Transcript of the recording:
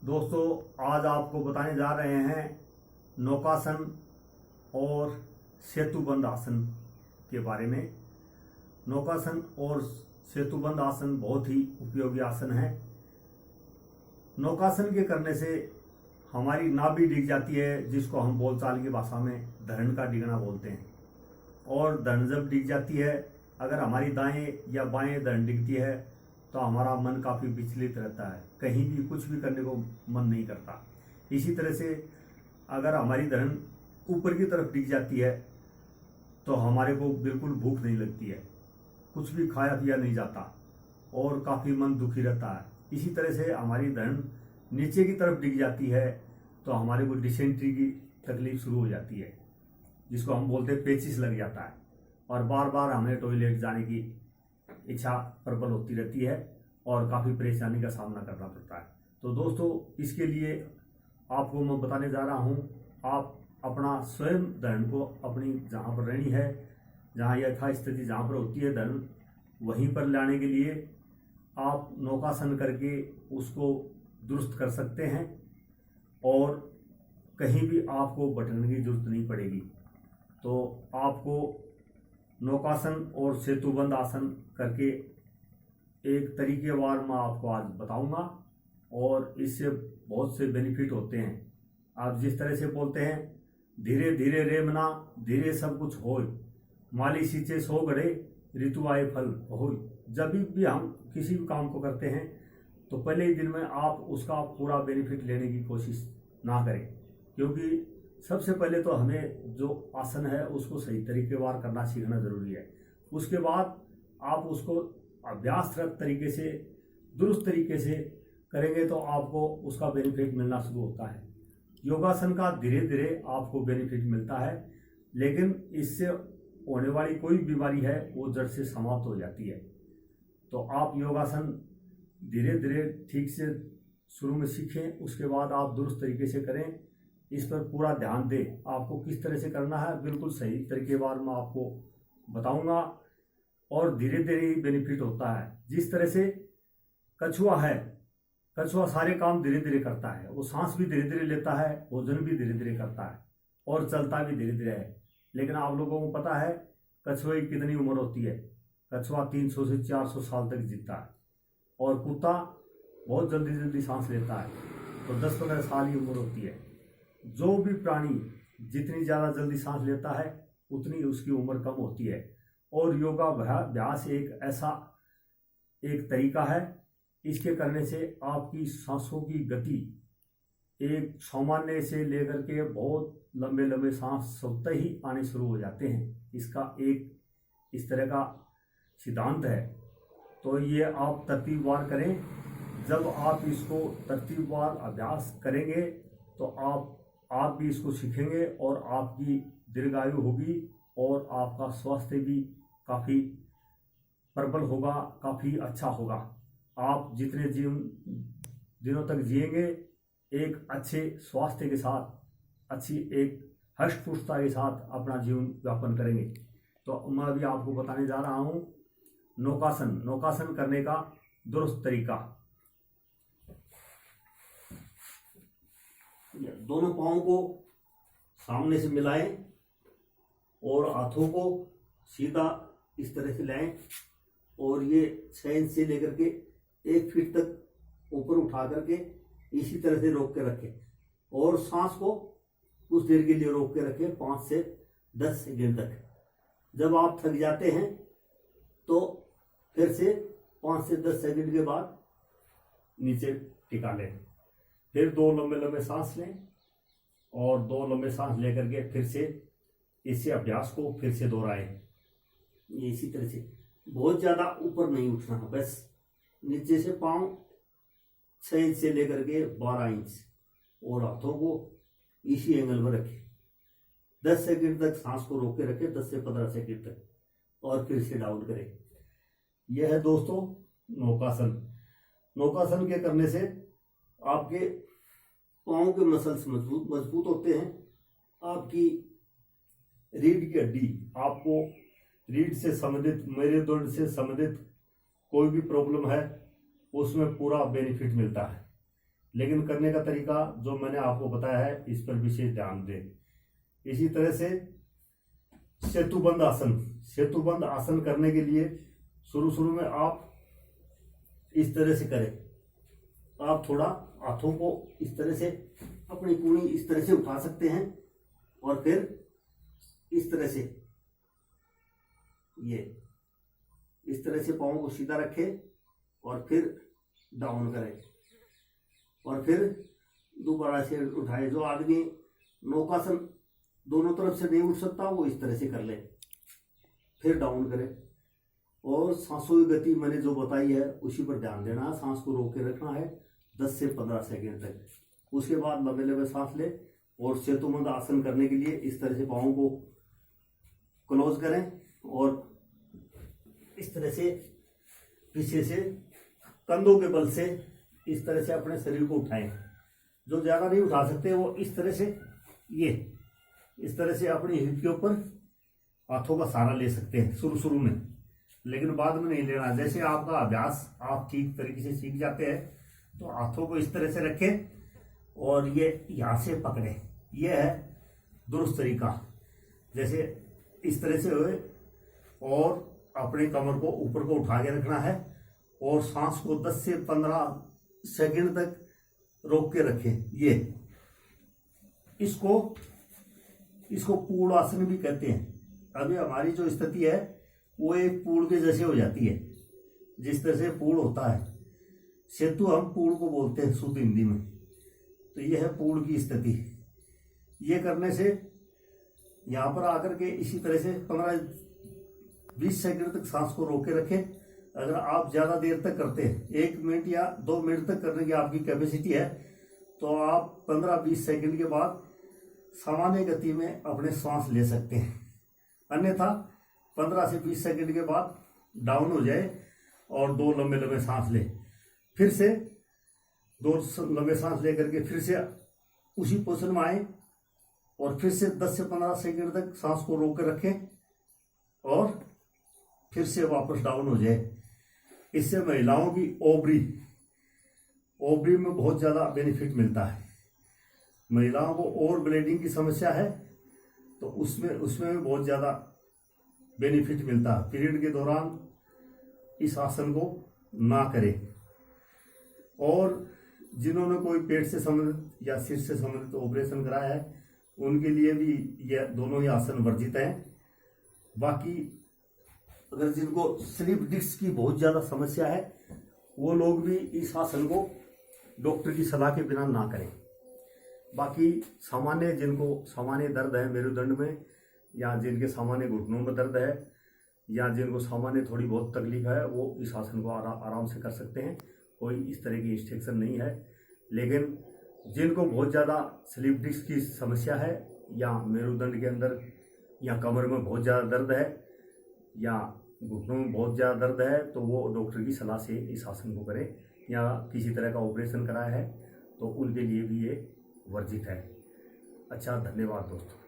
दोस्तों, आज आपको बताने जा रहे हैं नौकासन और सेतुबंध आसन के बारे में। नौकासन और सेतुबंध आसन बहुत ही उपयोगी आसन है। नौकासन के करने से हमारी नाभि डिग जाती है, जिसको हम बोलचाल की भाषा में धरण का डिगना बोलते हैं। और धरण जब डिग जाती है, अगर हमारी दाएं या बाएं धरण डिगती है तो हमारा मन काफ़ी विचलित रहता है, कहीं भी कुछ भी करने को मन नहीं करता। इसी तरह से अगर हमारी धरण ऊपर की तरफ डिग जाती है तो हमारे को बिल्कुल भूख नहीं लगती है, कुछ भी खाया पिया नहीं जाता और काफ़ी मन दुखी रहता है। इसी तरह से हमारी धरण नीचे की तरफ डिग जाती है तो हमारे को डिसेंट्री की तकलीफ शुरू हो जाती है, जिसको हम बोलते हैं पेचिस लग जाता है और बार बार हमें टॉयलेट जाने की इच्छा प्रबल होती रहती है और काफ़ी परेशानी का सामना करना पड़ता है। तो दोस्तों, इसके लिए आपको मैं बताने जा रहा हूँ, आप अपना स्वयं धरण को अपनी जहाँ पर रहनी है, जहाँ यथास्थिति जहाँ पर होती है धरण, वहीं पर लाने के लिए आप नौकासन करके उसको दुरुस्त कर सकते हैं और कहीं भी आपको भटकने की जरूरत नहीं पड़ेगी। तो आपको नौकासन और सेतुबंध आसन करके एक तरीकेवार मैं आपको आज बताऊंगा और इससे बहुत से बेनिफिट होते हैं। आप जिस तरह से बोलते हैं, धीरे धीरे रे मना धीरे सब कुछ होय, माली सींचे सो गड़े ऋतु आए फल होय। जब भी हम किसी भी काम को करते हैं तो पहले ही दिन में आप उसका पूरा बेनिफिट लेने की कोशिश ना करें, क्योंकि सबसे पहले तो हमें जो आसन है उसको सही तरीकेवार करना सीखना जरूरी है। उसके बाद आप उसको अभ्यासरत तरीके से, दुरुस्त तरीके से करेंगे तो आपको उसका बेनिफिट मिलना शुरू होता है। योगासन का धीरे धीरे आपको बेनिफिट मिलता है, लेकिन इससे होने वाली कोई बीमारी है वो जड़ से समाप्त हो जाती है। तो आप योगासन धीरे धीरे ठीक से शुरू में सीखें, उसके बाद आप दुरुस्त तरीके से करें। इस पर पूरा ध्यान दें, आपको किस तरह से करना है बिल्कुल सही तरीकेवार मैं आपको बताऊंगा और धीरे धीरे ही बेनिफिट होता है। जिस तरह से कछुआ है, कछुआ सारे काम धीरे धीरे करता है, वो सांस भी धीरे धीरे लेता है, भोजन भी धीरे धीरे करता है और चलता भी धीरे धीरे है। लेकिन आप लोगों को पता है कछुए की कितनी उम्र होती है? कछुआ 300 से 400 साल तक जीता है और कुत्ता बहुत जल्दी जल्दी सांस लेता है, तो 10-15 साल ही उम्र होती है। जो भी प्राणी जितनी ज़्यादा जल्दी सांस लेता है उतनी उसकी उम्र कम होती है। और योगाभ्यास एक ऐसा एक तरीका है, इसके करने से आपकी सांसों की गति एक सामान्य से लेकर के बहुत लंबे लंबे सांस स्वतः ही आने शुरू हो जाते हैं। इसका एक इस तरह का सिद्धांत है। तो ये आप तरतीबवार करें। जब आप इसको तरतीबवार अभ्यास करेंगे तो आप भी इसको सीखेंगे और आपकी दीर्घायु होगी और आपका स्वास्थ्य भी काफ़ी प्रबल होगा, काफ़ी अच्छा होगा। आप जितने दिनों तक जिएंगे एक अच्छे स्वास्थ्य के साथ, अच्छी एक हष्ट पुष्टता के साथ अपना जीवन यापन करेंगे। तो मैं अभी आपको बताने जा रहा हूँ नौकासन करने का दुरुस्त तरीका। दोनों पाँव को सामने से मिलाएं और हाथों को सीधा इस तरह से लाएं और ये 6 इंच से लेकर के 1 फीट तक ऊपर उठा करके इसी तरह से रोक के रखें और सांस को कुछ देर के लिए रोक के रखें, 5 से 10 सेकंड तक। जब आप थक जाते हैं तो फिर से 5 से 10 सेकंड के बाद नीचे टिका लें। फिर 2 लंबे लंबे सांस लें और 2 लंबे सांस लेकर के फिर से इसी अभ्यास को फिर से दोहराएं। इसी तरह से बहुत ज़्यादा ऊपर नहीं उठना, बस नीचे से पाँव 6 इंच से लेकर के 12 इंच और हाथों को इसी एंगल पर रखें। 10 सेकंड तक सांस को रोक के रखें, 10 से 15 सेकंड तक, और फिर से डाउन करें। यह है दोस्तों नौकासन। नौकासन के करने से आपके पाँव के मसल्स मजबूत होते हैं। आपकी रीढ़ की हड्डी, आपको रीढ़ से संबंधित, मेरुदंड से संबंधित कोई भी प्रॉब्लम है उसमें पूरा बेनिफिट मिलता है। लेकिन करने का तरीका जो मैंने आपको बताया है इस पर विशेष ध्यान दें। इसी तरह से सेतुबंद आसन, सेतुबंद आसन करने के लिए शुरू में आप इस तरह से करें। आप थोड़ा हाथों को इस तरह से, अपनी कूनी इस तरह से उठा सकते हैं और फिर इस तरह से, ये इस तरह से पाँव को सीधा रखें और फिर डाउन करें और फिर दोबारा से उठाए। जो आदमी नौकासन दोनों तरफ से नहीं उठ सकता वो इस तरह से कर ले, फिर डाउन करें। और सांसों की गति मैंने जो बताई है उसी पर ध्यान देना है। सांस को रोक के रखना है 10 से 15 सेकेंड तक। उसके बाद लंबे लंबे सांस ले और सेतुबंद आसन करने के लिए इस तरह से पाँव को क्लोज करें और इस तरह से पीछे से कंधों के बल से इस तरह से अपने शरीर को उठाएं। जो ज़्यादा नहीं उठा सकते वो इस तरह से, ये इस तरह से अपनी हिप के ऊपर हाथों का सहारा ले सकते हैं शुरू में, लेकिन बाद में नहीं लेना। जैसे आपका अभ्यास आप ठीक तरीके से सीख जाते हैं तो हाथों को इस तरह से रखें और ये यहाँ से पकड़े। ये है दुरुस्त तरीका। जैसे इस तरह से हुए और अपने कमर को ऊपर को उठा के रखना है और सांस को 10 से 15 सेकंड तक रोक के रखें। ये इसको पूर्ण आसन भी कहते हैं। अभी हमारी जो स्थिति है वो एक पूर्ण के जैसे हो जाती है, जिस तरह से पूर्ण होता है। सेतु हम पूर्ण को बोलते हैं शुद्ध हिंदी में। तो ये है पूर्ण की स्थिति। ये करने से यहाँ पर आकर के इसी तरह से 15-20 सेकंड तक सांस को रोके रखें। अगर आप ज़्यादा देर तक करते हैं, 1 मिनट या 2 मिनट तक करने की आपकी कैपेसिटी है, तो आप 15-20 सेकंड के बाद सामान्य गति में अपने सांस ले सकते हैं। अन्यथा 15 से 20 सेकंड के बाद डाउन हो जाए और 2 लंबे लंबे सांस ले, फिर से 2 लंबे सांस लेकर के फिर से उसी पोजिशन में आए और फिर से 10 से 15 सेकंड तक सांस को रोक कर रखें और फिर से वापस डाउन हो जाए। इससे महिलाओं की ओवरी में बहुत ज़्यादा बेनिफिट मिलता है। महिलाओं को ओवर ब्लीडिंग की समस्या है तो उसमें भी बहुत ज़्यादा बेनिफिट मिलता है। पीरियड के दौरान इस आसन को ना करें। और जिन्होंने कोई पेट से संबंधित या सिर से संबंधित ऑपरेशन कराया है उनके लिए भी यह दोनों ही आसन वर्जित हैं। बाकी अगर जिनको स्लिप डिस्क की बहुत ज़्यादा समस्या है वो लोग भी इस आसन को डॉक्टर की सलाह के बिना ना करें। बाकी जिनको सामान्य दर्द है मेरुदंड में, या जिनके सामान्य घुटनों में दर्द है, या जिनको सामान्य थोड़ी बहुत तकलीफ है, वो इस आसन को आराम से कर सकते हैं। कोई इस तरह की रिस्ट्रिक्शन नहीं है। लेकिन जिनको बहुत ज़्यादा स्लिप डिस्क की समस्या है, या मेरुदंड के अंदर या कमर में बहुत ज़्यादा दर्द है, या घुटनों में बहुत ज़्यादा दर्द है, तो वो डॉक्टर की सलाह से इस आसन को करें। या किसी तरह का ऑपरेशन कराया है तो उनके लिए भी ये वर्जित है। अच्छा, धन्यवाद दोस्तों।